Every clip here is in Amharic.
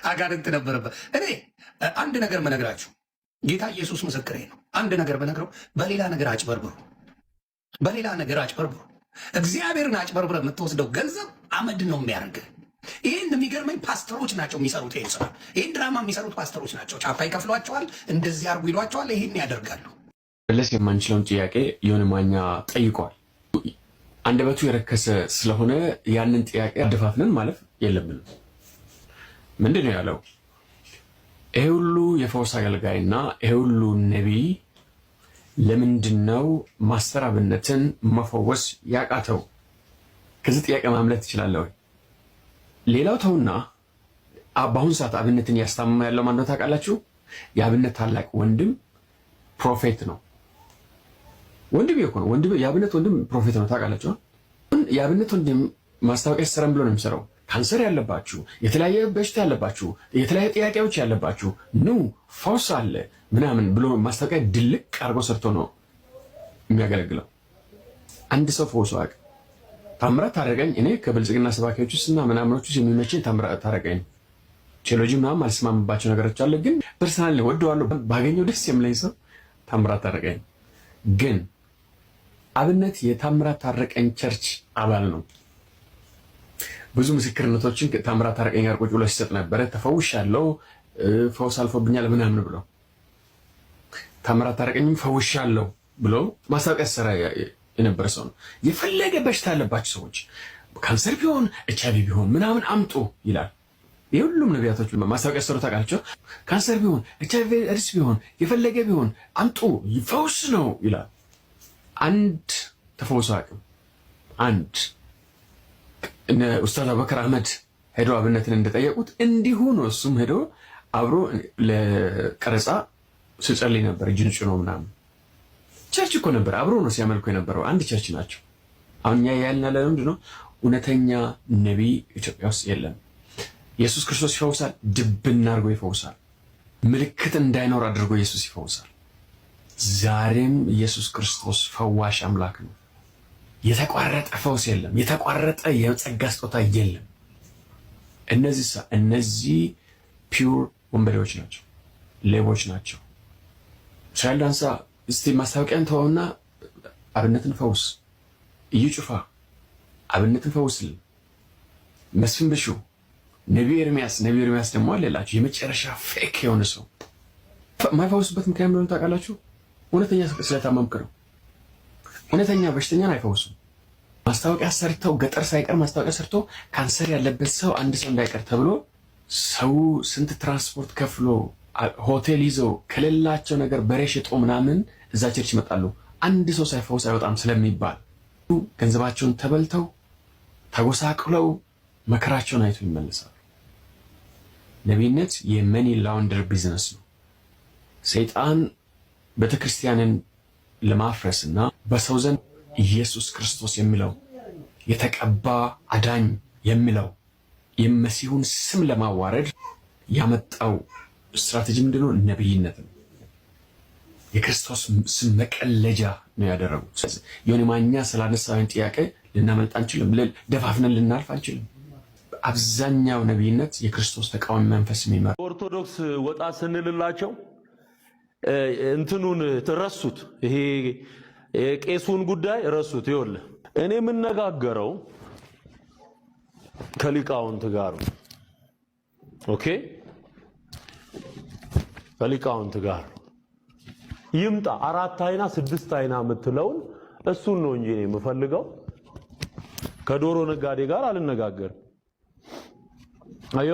አጋንንት ነበረበት። እኔ አንድ ነገር መነግራችሁ ጌታ ኢየሱስ ምስክሬ ነው። አንድ ነገር በነግረው በሌላ ነገር አጭበርብሩ፣ በሌላ ነገር አጭበርብሩ። እግዚአብሔርን አጭበርብረ የምትወስደው ገንዘብ አመድ ነው የሚያደርግ። ይህን የሚገርመኝ ፓስተሮች ናቸው የሚሰሩት። ይህን ስራ ይህን ድራማ የሚሰሩት ፓስተሮች ናቸው። ጫፋ ይከፍሏቸዋል፣ እንደዚህ አርጉ ይሏቸዋል፣ ይህን ያደርጋሉ። መለስ የማንችለውን ጥያቄ ዮኒ ማኛ ጠይቋል። አንደበቱ የረከሰ ስለሆነ ያንን ጥያቄ አደፋፍነን ማለፍ የለብንም። ምንድን ነው ያለው? ይሄ ሁሉ የፈውስ አገልጋይና ይሄ ሁሉ ነቢይ ለምንድን ነው ማስተር አብነትን መፈወስ ያቃተው? ከዚህ ጥያቄ ማምለጥ ትችላለህ ወይ? ሌላው ተውና በአሁኑ ሰዓት አብነትን እያስታመመ ያለው ማን ነው ታውቃላችሁ? የአብነት ታላቅ ወንድም ፕሮፌት ነው። ወንድም ነው። የአብነት ወንድም ፕሮፌት ነው ታውቃላችሁ? የአብነት ወንድም ማስታወቂያ ሰረም ብሎ ነው የሚሰራው። ካንሰር ያለባችሁ፣ የተለያየ በሽታ ያለባችሁ፣ የተለያየ ጥያቄዎች ያለባችሁ ኑ ፈውስ አለ ምናምን ብሎ ማስታወቂያ ድልቅ አድርጎ ሰርቶ ነው የሚያገለግለው። አንድ ሰው ፈውሶ አያውቅም። ታምራት ታረቀኝ እኔ ከብልጽግና ሰባኪዎች ውስጥና ምናምኖች ውስጥ የሚመቸኝ ታምራት ታረቀኝ። ቴዎሎጂ ምናምን አልስማምባቸው ነገሮች አለ፣ ግን ፐርሰናል ወደዋለሁ ባገኘው ደስ የሚለኝ ሰው ታምራት ታረቀኝ። ግን አብነት የታምራት ታረቀኝ ቸርች አባል ነው። ብዙ ምስክርነቶችን ታምራት ታረቀኝ ጋር ቁጭ ብሎ ሲሰጥ ነበረ። ተፈውሻለሁ፣ ፈውስ አልፎብኛል ምናምን ብሎ ታምራት ታረቀኝም ፈውሻለሁ ብሎ ማስታወቂያ ሰራ የነበረ ሰው ነው። የፈለገ በሽታ ያለባቸው ሰዎች ካንሰር ቢሆን ኤችአይቪ ቢሆን ምናምን አምጡ ይላል። የሁሉም ነቢያቶች ማስታወቂያ ሰሩ ታውቃላችሁ። ካንሰር ቢሆን ኤችአይቪ ኤድስ ቢሆን የፈለገ ቢሆን አምጡ ፈውስ ነው ይላል። አንድ ተፈውሶ አቅም አንድ እነ ኡስታዝ አቡበከር አህመድ ሄዶ አብነትን እንደጠየቁት እንዲሁ ነው። እሱም ሄዶ አብሮ ለቀረጻ ሲጸልይ ነበር። እጅን ጭኖ ምናምን ቸርች እኮ ነበር፣ አብሮ ነው ሲያመልኩ የነበረው። አንድ ቸርች ናቸው። አሁን እኛ ያልን ያለ ምንድን ነው? እውነተኛ ነቢይ ኢትዮጵያ ውስጥ የለም። ኢየሱስ ክርስቶስ ይፈውሳል፣ ድብና አድርጎ ይፈውሳል። ምልክት እንዳይኖር አድርጎ ኢየሱስ ይፈውሳል። ዛሬም ኢየሱስ ክርስቶስ ፈዋሽ አምላክ ነው። የተቋረጠ ፈውስ የለም። የተቋረጠ የጸጋ ስጦታ የለም። እነዚህ ፒውር ወንበዴዎች ናቸው፣ ሌቦች ናቸው። እስራኤል ዳንሳ እስቲ ማስታወቂያን ተወውና አብነትን ፈውስ። እዩ ጩፋ አብነትን ፈውስልን። መስፍን ብሹ፣ ነቢዩ ኤርሚያስ ደግሞ አለላችሁ የመጨረሻ ፌክ የሆነ ሰው የማይፈውሱበት ምክንያት እንደሆነ ታውቃላችሁ? እውነተኛ ስለታመምክ ነው። እውነተኛ በሽተኛን አይፈውሱም። ማስታወቂያ ሰርተው ገጠር ሳይቀር ማስታወቂያ ሰርቶ ካንሰር ያለበት ሰው አንድ ሰው እንዳይቀር ተብሎ ሰው ስንት ትራንስፖርት ከፍሎ ሆቴል ይዘው ከሌላቸው ነገር በሬ ሽጦ ምናምን እዛ ቸርች ይመጣሉ። አንድ ሰው ሳይፈውስ አይወጣም ስለሚባል ገንዘባቸውን ተበልተው ተጎሳቅለው መከራቸውን አይቶ ይመለሳሉ። ነቢይነት የመኒ ላውንደር ቢዝነስ ነው። ሰይጣን ቤተክርስቲያንን ለማፍረስና በሰው ዘንድ ኢየሱስ ክርስቶስ የሚለው የተቀባ አዳኝ የሚለው የመሲሁን ስም ለማዋረድ ያመጣው ስትራቴጂ ምንድነው? ነብይነት ነው። የክርስቶስ ስም መቀለጃ ነው ያደረጉት። ዮኒ ማኛ ስላነሳውን ጥያቄ ልናመልጥ አንችልም፣ ደፋፍነን ልናልፍ አንችልም። አብዛኛው ነብይነት የክርስቶስ ተቃዋሚ መንፈስ የሚመራ ኦርቶዶክስ ወጣ ስንልላቸው እንትኑን ረሱት። ይሄ የቄሱን ጉዳይ ረሱት። ይኸውልህ እኔ የምነጋገረው ከሊቃውንት ጋር ኦኬ፣ ከሊቃውንት ጋር ይምጣ። 4 አይና 6 አይና የምትለውን እሱን ነው እንጂ እኔ የምፈልገው ከዶሮ ነጋዴ ጋር አልነጋገርም። አዮ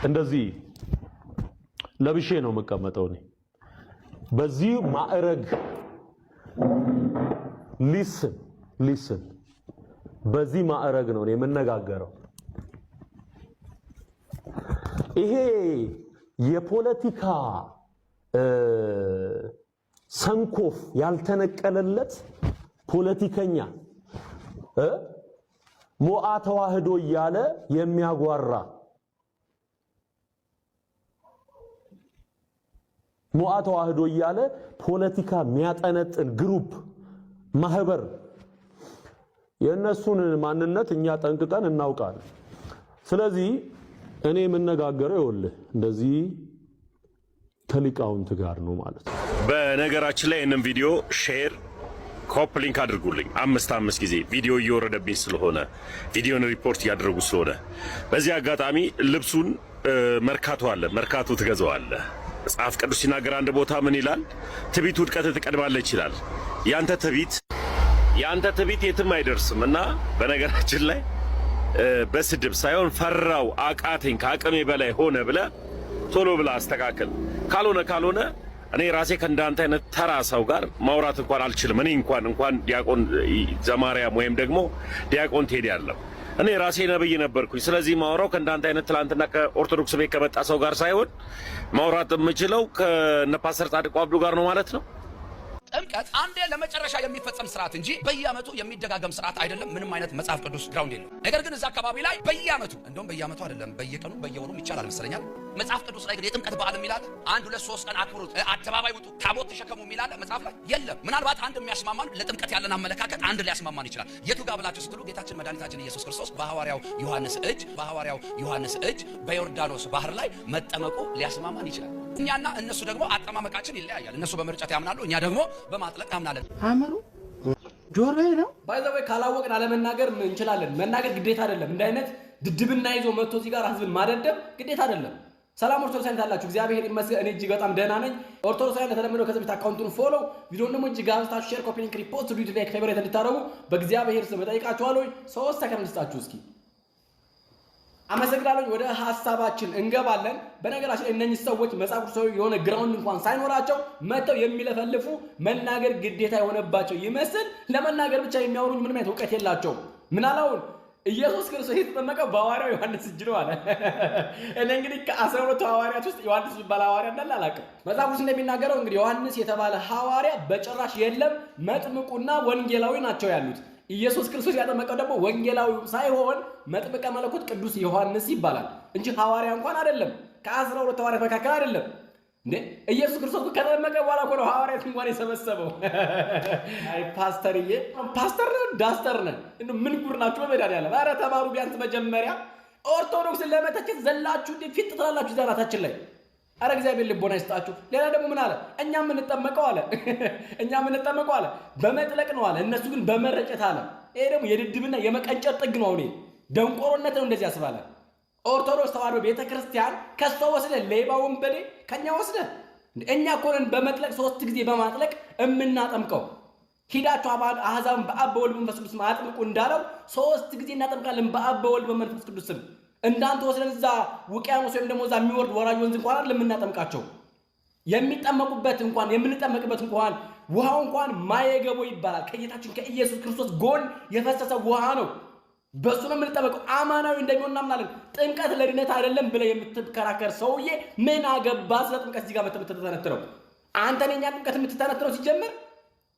እንደዚህ ለብሼ ነው የምቀመጠው እኔ በዚህ ማዕረግ። ሊስን በዚህ ማዕረግ ነው የምነጋገረው። ይሄ የፖለቲካ ሰንኮፍ ያልተነቀለለት ፖለቲከኛ ሞዓ ተዋህዶ እያለ የሚያጓራ ሞዓ ተዋህዶ እያለ ፖለቲካ የሚያጠነጥን ግሩፕ ማህበር የነሱን ማንነት እኛ ጠንቅቀን እናውቃለን። ስለዚህ እኔ የምነጋገረው ይኸውልህ እንደዚህ ከሊቃውንት ጋር ነው ማለት ነው። በነገራችን ላይ እነም ቪዲዮ ሼር ኮፕ ሊንክ አድርጉልኝ 5 ጊዜ ቪዲዮ እየወረደብኝ ስለሆነ ቪዲዮን ሪፖርት እያደረጉ ስለሆነ በዚህ አጋጣሚ ልብሱን መርካቶ አለ መርካቶ ትገዛዋለህ። መጽሐፍ ቅዱስ ሲናገር አንድ ቦታ ምን ይላል? ትዕቢት ውድቀት ትቀድማለች ይላል። ያንተ ትዕቢት የትም አይደርስም እና በነገራችን ላይ በስድብ ሳይሆን ፈራው አቃተኝ ከአቅሜ በላይ ሆነ ብለህ ቶሎ ብለህ አስተካክል። ካልሆነ እኔ ራሴ ከእንዳንተ አይነት ተራ ሰው ጋር ማውራት እንኳን አልችልም። እኔ እንኳን ዲያቆን ዘማርያም ወይም ደግሞ ዲያቆን ቴዲ ያለው እኔ ራሴ ነብይ ነበርኩኝ። ስለዚህ ማውራው ከእንዳንተ አይነት ትላንትና ከኦርቶዶክስ ቤት ከመጣ ሰው ጋር ሳይሆን ማውራት የምችለው ከነ ፓስተር ጻድቁ አብዱ ጋር ነው ማለት ነው። ጥምቀት አንዴ ለመጨረሻ የሚፈጸም ስርዓት እንጂ በየዓመቱ የሚደጋገም ስርዓት አይደለም። ምንም አይነት መጽሐፍ ቅዱስ ግራውንድ የለው። ነገር ግን እዛ አካባቢ ላይ በየዓመቱ እንደውም በየዓመቱ አይደለም በየቀኑ በየወሩም ይቻላል መሰለኛል። መጽሐፍ ቅዱስ ላይ ግን የጥምቀት በዓል የሚላል 1 2 3 ቀን አክብሩት፣ አደባባይ ውጡ፣ ታቦት ተሸከሙ የሚላል መጽሐፍ ላይ የለም። ምናልባት አንድ የሚያስማማን ለጥምቀት ያለን አመለካከት አንድ ሊያስማማን ይችላል። የቱ ጋር ብላችሁ ስትሉ ጌታችን መድኃኒታችን ኢየሱስ ክርስቶስ በሐዋርያው ዮሐንስ እጅ በዮርዳኖስ ባህር ላይ መጠመቁ ሊያስማማን ይችላል። እኛና እነሱ ደግሞ አጠማመቃችን ይለያያል። እነሱ በመርጨት ያምናሉ፣ እኛ ደግሞ በማጥለቅ እናምናለን። አመሩ ጆሮዬ ነው ባይዘው ካላወቅን አለመናገር እንችላለን። መናገር ግዴታ አይደለም። እንደ አይነት ድድብና ይዞ መጥቶ እዚህ ጋር ህዝብን ማደደብ ግዴታ አይደለም። ሰላም ኦርቶዶክሳውያን ታላችሁ፣ እግዚአብሔር ይመስገን እኔ እጅግ በጣም ደህና ነኝ። ኦርቶዶክሳውያን ለተለመደው ከዚህ አካውንቱን ፎሎ ቪዲዮን ደግሞ እጅግ አብዝታችሁ ሼር፣ ኮፒ ሊንክ፣ ሪፖስት ዩቲዩብ ላይ ፌቨራይት እንድታረጉ በእግዚአብሔር ስም እጠይቃችኋለሁ። 3 ሰከንድ ልስጣችሁ እስኪ። አመሰግናለሁ። ወደ ሐሳባችን እንገባለን። በነገራችን እነኚህ ሰዎች መጽሐፍ ቅዱሳዊ የሆነ ግራውንድ እንኳን ሳይኖራቸው መጥተው የሚለፈልፉ መናገር ግዴታ የሆነባቸው ይመስል ለመናገር ብቻ የሚያወሩኝ ምንም አይነት እውቀት የላቸውም። ምናልባት ኢየሱስ ክርስቶስ የተጠመቀው በሐዋርያው ዮሐንስ እጅ ነው አለ። እኔ እንግዲህ ከ12 ሐዋርያት ውስጥ ዮሐንስ የሚባል ሐዋርያ እንዳለ አላውቅም። መጽሐፍ ቅዱስ እንደሚናገረው እንግዲህ ዮሐንስ የተባለ ሐዋርያ በጭራሽ የለም፣ መጥምቁና ወንጌላዊ ናቸው ያሉት። ኢየሱስ ክርስቶስ ያጠመቀው ደግሞ ወንጌላዊ ሳይሆን መጥምቀ መለኮት ቅዱስ ዮሐንስ ይባላል እንጂ ሐዋርያ እንኳን አይደለም። ከ12 ሐዋርያት መካከል አይደለም እንዴ። ኢየሱስ ክርስቶስ ከተጠመቀ በኋላ እኮ ነው ሐዋርያት እንኳን የሰበሰበው። አይ ፓስተርዬ፣ ፓስተር ነን ዳስተር ነን ምን ጉር ናችሁ? በመድኃኒዓለም ኧረ ተማሩ ቢያንስ መጀመሪያ። ኦርቶዶክስን ለመተቸት ዘላችሁ እንዴ ፊት ትላላችሁ ዛራታችን ላይ። ኧረ እግዚአብሔር ልቦና ይስጣችሁ። ሌላ ደግሞ ምን አለ? እኛ የምንጠመቀው አለ በመጥለቅ ነው አለ፣ እነሱ ግን በመረጨት አለ። ይሄ ደግሞ የድድብና የመቀንጨር ጥግ ነው። አሁን ደንቆሮነት ነው እንደዚህ ያስባለ። ኦርቶዶክስ ተዋሕዶ ቤተክርስቲያን ከሷ ወስደ ሌባ ወንበዴ ከኛ ወስደ እኛ እኮ ነን በመጥለቅ 3 ጊዜ በማጥለቅ የምናጠምቀው። ሂዳችሁ አሕዛብን በአብ በወልድ በመንፈስ ቅዱስ አጥምቁ እንዳለው 3 ጊዜ እናጠምቃለን በአብ በወልድ በመንፈስ ቅዱስ ስም። እንዳንተ ወስደን እዛ ውቅያኖስ ወይም ደግሞ እዛ የሚወርድ ወራጅ ወንዝ እንኳን አይደለም የምናጠምቃቸው። የምንጠመቅበት እንኳን ውሃው እንኳን ማየገቦ ይባላል። ከጌታችን ከኢየሱስ ክርስቶስ ጎን የፈሰሰ ውሃ ነው። በሱ ነው የምንጠመቀው። አማናዊ እንደሚሆን እናምናለን። ጥምቀት ለድነት አይደለም ብለህ የምትከራከር ሰውዬ ምን አገባ ስለ ጥምቀት እዚህ ጋር የምትተነትነው? አንተ ነኝ ጥምቀት የምትተነትነው ሲጀምር።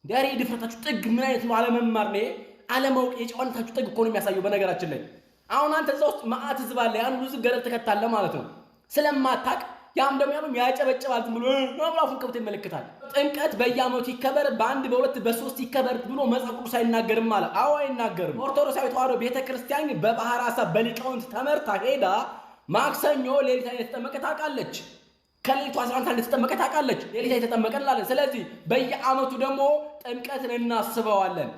ዳሪ ድፍረታችሁ ጥግ ምን አይነት ነው? አለመማር ነው፣ አለማወቅ የጨዋነታችሁ ጥግ እኮ ነው የሚያሳየው። በነገራችን ላይ አሁን አንተ እዛ ውስጥ መዓት ህዝብ አለ፣ ያን ብዙ ገደል ተከታለ ማለት ነው ስለማታቅ። ያም ደግሞ ያጨበጭባል ብሎ አምላኩን ከብት ይመለከታል። ጥምቀት በየዓመቱ ይከበር፣ በ1 በ2 በ3 ይከበር ብሎ መጽሐፍ ቅዱስ አይናገርም ማለት። አዎ አይናገርም። ኦርቶዶክሳዊ ተዋሕዶ ቤተክርስቲያን በባህር ሐሳብ በሊቃውንት ተመርታ ሄዳ ማክሰኞ ሌሊት ላይ የተጠመቀ ታውቃለች። ከሌሊቱ 11 ላይ የተጠመቀ ታውቃለች። ሌሊት ላይ የተጠመቀ እንላለን። ስለዚህ በየዓመቱ ደግሞ ጥምቀትን እናስበዋለን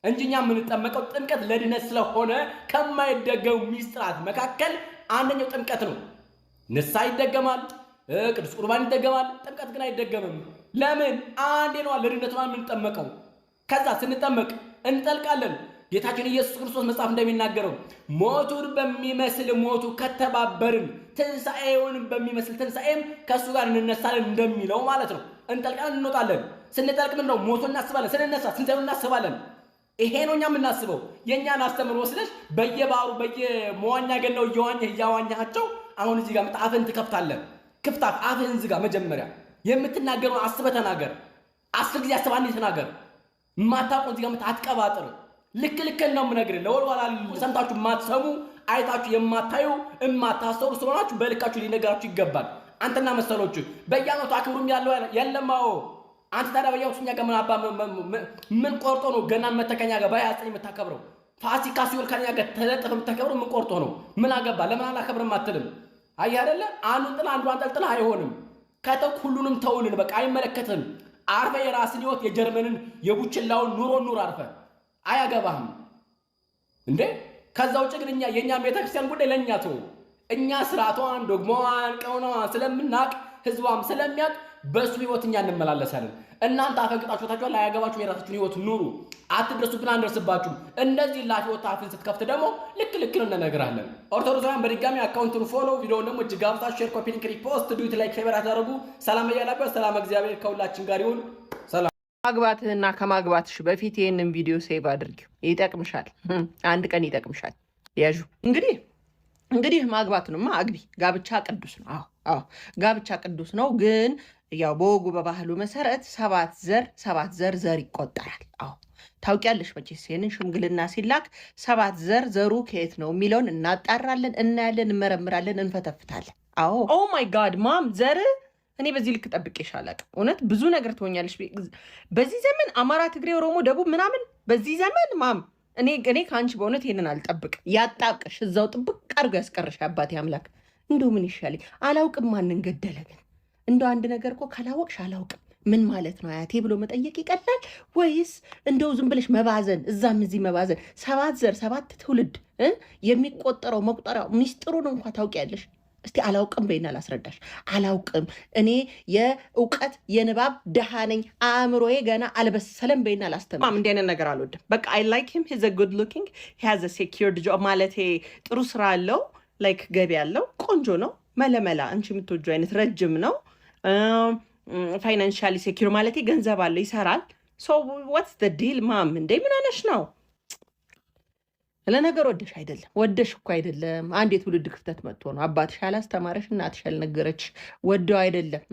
እንጂ እኛ የምንጠመቀው ጥምቀት ለድነት ስለሆነ ከማይደገሙ ሚስጥራት መካከል አንደኛው ጥምቀት ነው። ንስሐ ይደገማል፣ ቅዱስ ቁርባን ይደገማል። ጥምቀት ግን አይደገምም። ለምን? አንዴ ነው ለድነት ነው የምንጠመቀው። ከዛ ስንጠመቅ እንጠልቃለን። ጌታችን ኢየሱስ ክርስቶስ መጽሐፍ እንደሚናገረው ሞቱን በሚመስል ሞቱ ከተባበርን ትንሣኤውን በሚመስል ትንሣኤም ከእሱ ጋር እንነሳለን እንደሚለው ማለት ነው። እንጠልቃለን፣ እንወጣለን። ስንጠልቅ ምን ነው? ሞቱን እናስባለን። ስንነሳ ትንሣኤውን እናስባለን። ይሄ ነው እኛ የምናስበው። የእኛን አስተምሮ ወስደሽ በየባሩ በየመዋኛ ገናው እያዋኛቸው አሁን እዚህ ጋር አፍህን ትከፍታለህ። ክፍታፍ አፍህን ዝጋ። መጀመሪያ የምትናገረውን አስበህ ተናገር። 10 ጊዜ አስበህ አንዴ ተናገር። የማታውቀውን እዚህ ጋር አትቀባጥር። ልክ ነው የምነግርህ። ለወልዋላ ሰምታችሁ የማትሰሙ አይታችሁ የማታዩ የማታስተውሉ ስለሆናችሁ በልካችሁ ሊነገራችሁ ይገባል። አንተና መሰሎቹ በየዓመቱ አክብሩም ያለው የለማው። አንተ ታዲያ በየዓመቱ እኛ ጋር ምን ቆርጦ ነው ገናን መተከኛ ጋር በ29 የምታከብረው? ፋሲካ ሲሆን ከኛ ጋር ተለጥፈም ተከብሮ ምን ቆርጦ ነው? ምን አገባ? ለምን አላከብርም አትልም? አየህ አይደለ? አንዱን ጥላ አንዱን አንጠልጥላ አይሆንም። ከተው ሁሉንም ተውልን፣ በቃ አይመለከትም። አርፈ የራስን ህይወት የጀርመንን የቡችላውን ኑሮ አርፈ አያገባህም እንዴ። ከዛ ውጭ ግን የኛ ቤተክርስቲያን ጉዳይ ለኛ ተው። እኛ ስርዓቷን ዶግማዋን ቀኖናዋን ስለምናቅ ህዝቧም ስለሚያቅ በሱ ህይወት እኛ እንመላለሳለን። እናንተ አፈንግጣችሁ ታችኋል። አያገባችሁ፣ የራሳችሁን ህይወት ኑሩ። አትድረሱብን፣ አንደርስባችሁም። እንደዚህ ላፊ ወጣ አፍን ስትከፍት ደግሞ ልክ እንነግራለን። ኦርቶዶክሳውያን በድጋሚ አካውንቱን ፎሎ፣ ቪዲዮውን ደግሞ እጅግ አብዝታችሁ ሼር፣ ኮፒ ሊንክ፣ ሪፖስት ዱት፣ ላይክ፣ ፌቨር አታደርጉ። ሰላም እያላችሁ ሰላም እግዚአብሔር ከሁላችን ጋር ይሁን። ሰላም። ማግባትህና ከማግባትሽ በፊት ይህንን ቪዲዮ ሴቭ አድርጊው፣ ይጠቅምሻል። አንድ ቀን ይጠቅምሻል። ያዡ እንግዲህ ማግባትንማ አግቢ። ጋብቻ ቅዱስ ነው። አዎ ጋብቻ ቅዱስ ነው። ግን ያው በወጉ በባህሉ መሰረት ሰባት ዘር ይቆጠራል። አዎ ታውቂያለሽ መቼስ ይሄንን ሽምግልና ሲላክ 7 ዘሩ ከየት ነው የሚለውን እናጣራለን፣ እናያለን፣ እንመረምራለን፣ እንፈተፍታለን። አዎ ኦ ማይ ጋድ ማም ዘር እኔ በዚህ ልክ ጠብቄሽ አላውቅም። እውነት ብዙ ነገር ትሆኛለሽ በዚህ ዘመን። አማራ፣ ትግሬ፣ ኦሮሞ፣ ደቡብ ምናምን በዚህ ዘመን ማም እኔ ከአንቺ በእውነት ይሄንን አልጠብቅም። ያጣብቀሽ እዛው ጥብቅ አድርጎ ያስቀርሽ አባቴ አምላክ። እንደው ምን ይሻለኝ አላውቅም። ማንን ገደለ ግን? እንደው አንድ ነገር እኮ ካላወቅሽ አላውቅም ምን ማለት ነው አያቴ ብሎ መጠየቅ ይቀላል ወይስ እንደው ዝም ብለሽ መባዘን እዛም እዚህ መባዘን? 7 ዘር 7 ትውልድ የሚቆጠረው መቁጠሪያው ሚስጥሩን እንኳን ታውቂያለሽ? እስቲ አላውቅም በይና ላስረዳሽ። አላውቅም እኔ የእውቀት የንባብ ደሃ ነኝ፣ አእምሮዬ ገና አልበሰለም በይና ላስተምር። እንዲህ አይነት ነገር አልወድም። በቃ አይ ላይክ ሂም ሂዝ አ ጉድ ሉኪንግ ሂ ሃዝ አ ሴኪርድ ጆብ ማለት ጥሩ ስራ አለው፣ ላይክ ገቢ አለው፣ ቆንጆ ነው፣ መለመላ አንቺ የምትወጂው አይነት ረጅም ነው፣ ፋይናንሻሊ ሴኪር ማለት ገንዘብ አለው፣ ይሰራል። ሶ ዋትስ ዘ ዲል ማም? እንዴ ምን ሆነሽ ነው? ለነገር ወደሽ አይደለም፣ ወደሽ እኮ አይደለም። አንድ የትውልድ ክፍተት መጥቶ ነው። አባትሽ አላስተማረሽ፣ እናትሽ አልነገረች፣ ወደው አይደለም።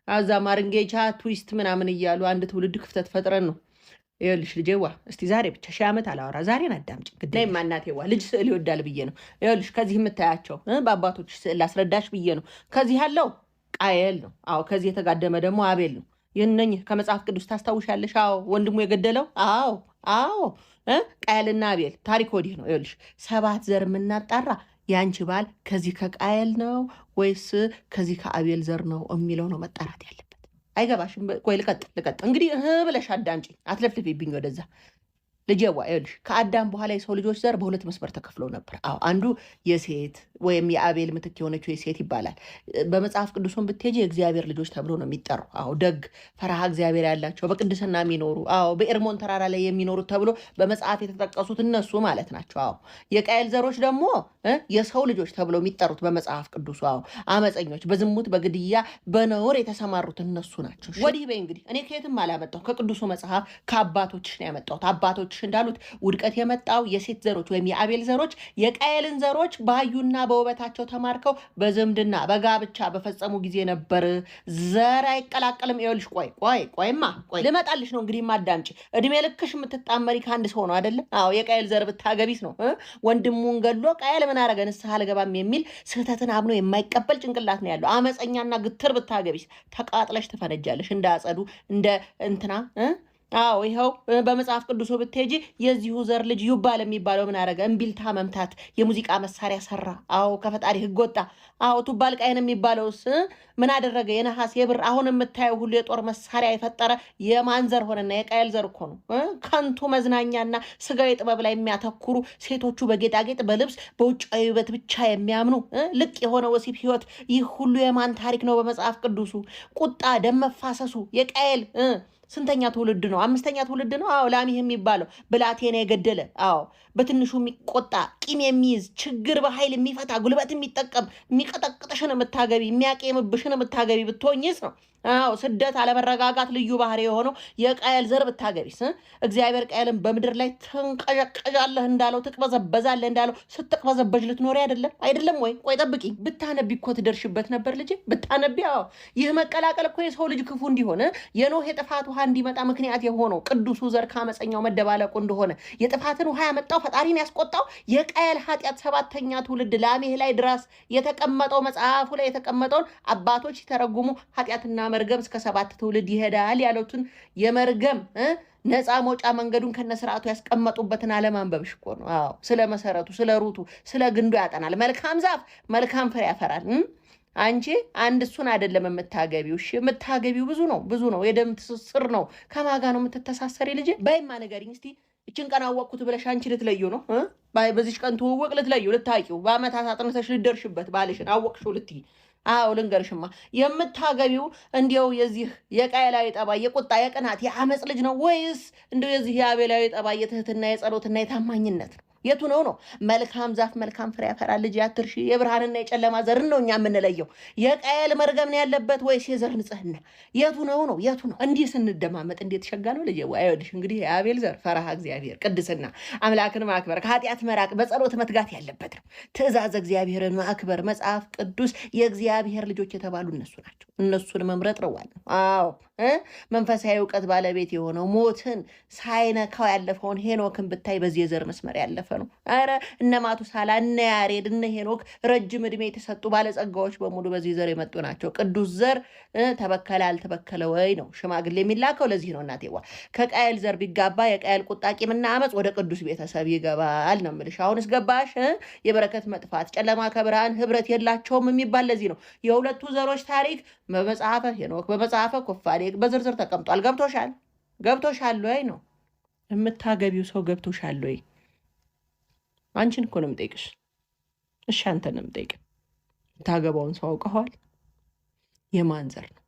አዛ ማርንጌቻ ትዊስት ምናምን እያሉ አንድ ትውልድ ክፍተት ፈጥረን ነው። ይኸውልሽ ልጄዋ እስቲ ዛሬ ብቻ 1000 ዓመት አላወራ፣ ዛሬን አዳምጪ። ግዴ ማናቴዋ ልጅ ስዕል ይወዳል ብዬ ነው። ይኸውልሽ ከዚህ የምታያቸው በአባቶች ስዕል ላስረዳሽ ብዬ ነው። ከዚህ ያለው ቃየል ነው። አዎ ከዚህ የተጋደመ ደግሞ አቤል ነው። ይህነኝ ከመጽሐፍ ቅዱስ ታስታውሻለሽ? አዎ ወንድሙ የገደለው አዎ ቃየልና አቤል ታሪክ ወዲህ ነው። ይኸውልሽ 7 ዘር የምናጣራ ያንቺ ባል ከዚህ ከቃየል ነው ወይስ ከዚህ ከአቤል ዘር ነው የሚለው ነው መጣራት ያለበት። አይገባሽም? ቆይ ልቀጥ እንግዲህ ብለሽ አዳምጪ፣ አትለፍልፊብኝ ወደዛ። ልጄዋ ይኸውልሽ ከአዳም በኋላ የሰው ልጆች ዘር በሁለት መስመር ተከፍለው ነበር። አዎ አንዱ የሴት ወይም የአቤል ምትክ የሆነችው የሴት ይባላል። በመጽሐፍ ቅዱስን ብትሄጂ የእግዚአብሔር ልጆች ተብሎ ነው የሚጠሩ። አዎ ደግ ፈርሃ እግዚአብሔር ያላቸው በቅድስና የሚኖሩ አዎ በኤርሞን ተራራ ላይ የሚኖሩት ተብሎ በመጽሐፍ የተጠቀሱት እነሱ ማለት ናቸው። አዎ የቃየል ዘሮች ደግሞ የሰው ልጆች ተብሎ የሚጠሩት በመጽሐፍ ቅዱስ አዎ አመፀኞች፣ በዝሙት በግድያ በነውር የተሰማሩት እነሱ ናቸው። ወዲህ በይ እንግዲህ እኔ ከየትም አላመጣሁ ከቅዱሱ መጽሐፍ ከአባቶችሽ ነው ያመጣሁት። አባቶች እንዳሉት ውድቀት የመጣው የሴት ዘሮች ወይም የአቤል ዘሮች የቃየልን ዘሮች ባዩና በውበታቸው ተማርከው በዝምድና በጋብቻ በፈጸሙ ጊዜ ነበር። ዘር አይቀላቀልም። ይኸውልሽ ቆይማ ልመጣልሽ ነው እንግዲህ ማዳምጪ። እድሜ ልክሽ የምትጣመሪ ከአንድ ሰው ነው አይደለም? አዎ የቃየል ዘር ብታገቢስ ነው ወንድሙን ገድሎ ቃየል ምን አረገ ንስሐ አልገባም የሚል ስህተትን አምኖ የማይቀበል ጭንቅላት ነው ያለው። አመፀኛና ግትር ብታገቢስ ተቃጥለሽ ትፈነጃለሽ እንዳጸዱ እንደ እንትና አዎ ይኸው በመጽሐፍ ቅዱስ ብትሄጂ የዚሁ ዘር ልጅ ዩባል የሚባለው ምን አረገ? እምቢልታ መምታት የሙዚቃ መሳሪያ ሰራ። አዎ ከፈጣሪ ሕግ ወጣ። አዎ ቱባል ቃየን የሚባለውስ ምን አደረገ? የነሐስ የብር አሁን የምታየው ሁሉ የጦር መሳሪያ የፈጠረ የማን ዘር ሆነና? የቃየል ዘር እኮ ነው። ከንቱ መዝናኛና ስጋዊ ጥበብ ላይ የሚያተኩሩ ሴቶቹ በጌጣጌጥ በልብስ በውጫዊ ውበት ብቻ የሚያምኑ ልቅ የሆነ ወሲብ ህይወት፣ ይህ ሁሉ የማን ታሪክ ነው? በመጽሐፍ ቅዱሱ ቁጣ፣ ደም መፋሰሱ የቃየል ስንተኛ ትውልድ ነው? 5ኛ ትውልድ ነው። አዎ ላሚህ የሚባለው ብላቴና የገደለ አዎ በትንሹ የሚቆጣ ቂም የሚይዝ ችግር በኃይል የሚፈታ ጉልበት የሚጠቀም የሚቀጠቅጥሽን የምታገቢ የሚያቄምብሽን የምታገቢ ብትሆኝስ ነው። አዎ ስደት፣ አለመረጋጋት ልዩ ባህሪ የሆነው የቃየል ዘር ብታገቢስ? እግዚአብሔር ቃየልን በምድር ላይ ትንቀዠቀዣለህ እንዳለው ትቅበዘበዛለህ እንዳለው ስትቅበዘበዥ ልትኖሪ አይደለም ወይ? ቆይ ጠብቂ። ብታነቢ እኮ ትደርሽበት ነበር ልጄ፣ ብታነቢ። አዎ ይህ መቀላቀል እኮ የሰው ልጅ ክፉ እንዲሆን የኖህ የጥፋት ውሃ እንዲመጣ ምክንያት የሆነው ቅዱሱ ዘር ከአመፀኛው መደባለቁ እንደሆነ የጥፋትን ውሃ ያመጣው ፈጣሪን ያስቆጣው የቃየል ኃጢአት 7ኛ ትውልድ ላሜህ ላይ ድረስ የተቀመጠው መጽሐፉ ላይ የተቀመጠውን አባቶች ሲተረጉሙ ኃጢአትና መርገም እስከ 7 ትውልድ ይሄዳል ያሉትን የመርገም ነፃ መውጫ መንገዱን ከነስርዓቱ ያስቀመጡበትን አለማንበብሽ እኮ ነው። አዎ ስለ መሰረቱ፣ ስለ ሩቱ፣ ስለ ግንዱ ያጠናል። መልካም ዛፍ መልካም ፍሬ ያፈራል። አንቺ አንድ እሱን አይደለም የምታገቢው። እሺ የምታገቢው ብዙ ነው። የደም ትስስር ነው። ከማጋ ነው የምትተሳሰሪ ልጅ። በይማ ንገሪኝ እስቲ እችን ቀን አወቅኩት ብለሽ አንቺ ልትለዩ ነው? በዚች ቀን ትውውቅ ልትለዩ ልታቂው፣ በአመታት አጥንተሽ ልደርሽበት ባልሽን አወቅሽው ልትይ። አዎ ልንገርሽማ የምታገቢው እንዲያው የዚህ የቃየላዊ ጠባይ፣ የቁጣ፣ የቅናት፣ የአመፅ ልጅ ነው ወይስ እንዲያው የዚህ የአቤላዊ ጠባይ፣ የትህትና፣ የጸሎትና የታማኝነት ነው? የቱ ነው? መልካም ዛፍ መልካም ፍሬ ያፈራል ልጅ አትርሺ። የብርሃንና የጨለማ ዘርን ነው እኛ የምንለየው። የቃየል መርገም ነው ያለበት ወይስ የዘር ንጽህና? የቱ ነው? እንዲህ ስንደማመጥ እንዴት ሸጋ ነው ልጅ። አይወድሽ እንግዲህ የአቤል ዘር ፈራሃ እግዚአብሔር፣ ቅድስና፣ አምላክን ማክበር፣ ከኃጢአት መራቅ፣ በጸሎት መትጋት ያለበት ነው። ትእዛዝ እግዚአብሔርን ማክበር፣ መጽሐፍ ቅዱስ የእግዚአብሔር ልጆች የተባሉ እነሱ ናቸው። እነሱን መምረጥ ነው ዋናው። አዎ መንፈሳዊ እውቀት ባለቤት የሆነው ሞትን ሳይነካው ያለፈውን ሄኖክን ብታይ በዚህ የዘር መስመር ያለፈ ነው። አረ እነ ማቱሳላ፣ እነ ያሬድ፣ እነ ሄኖክ ረጅም ዕድሜ የተሰጡ ባለጸጋዎች በሙሉ በዚህ ዘር የመጡ ናቸው። ቅዱስ ዘር ተበከለ አልተበከለ ወይ ነው ሽማግሌ የሚላከው። ለዚህ ነው እናቴዋ ከቃየል ዘር ቢጋባ የቃየል ቁጣ፣ ቂምና አመፅ ወደ ቅዱስ ቤተሰብ ይገባል ነው የምልሽ። አሁንስ ገባሽ? የበረከት መጥፋት፣ ጨለማ ከብርሃን ህብረት የላቸውም የሚባል ለዚህ ነው። የሁለቱ ዘሮች ታሪክ በመጽሐፈ ሄኖክ በመጽሐፈ ኩፋሌ በዝርዝር ተቀምጧል። ገብቶሻል ወይ ነው የምታገቢው ሰው ገብቶሻል ወይ? አንቺን እኮ ነው የምጠይቅሽ። እሺ አንተን ነው የምጠይቅ። የምታገባውን ሰው አውቀዋል? የማን ዘር ነው?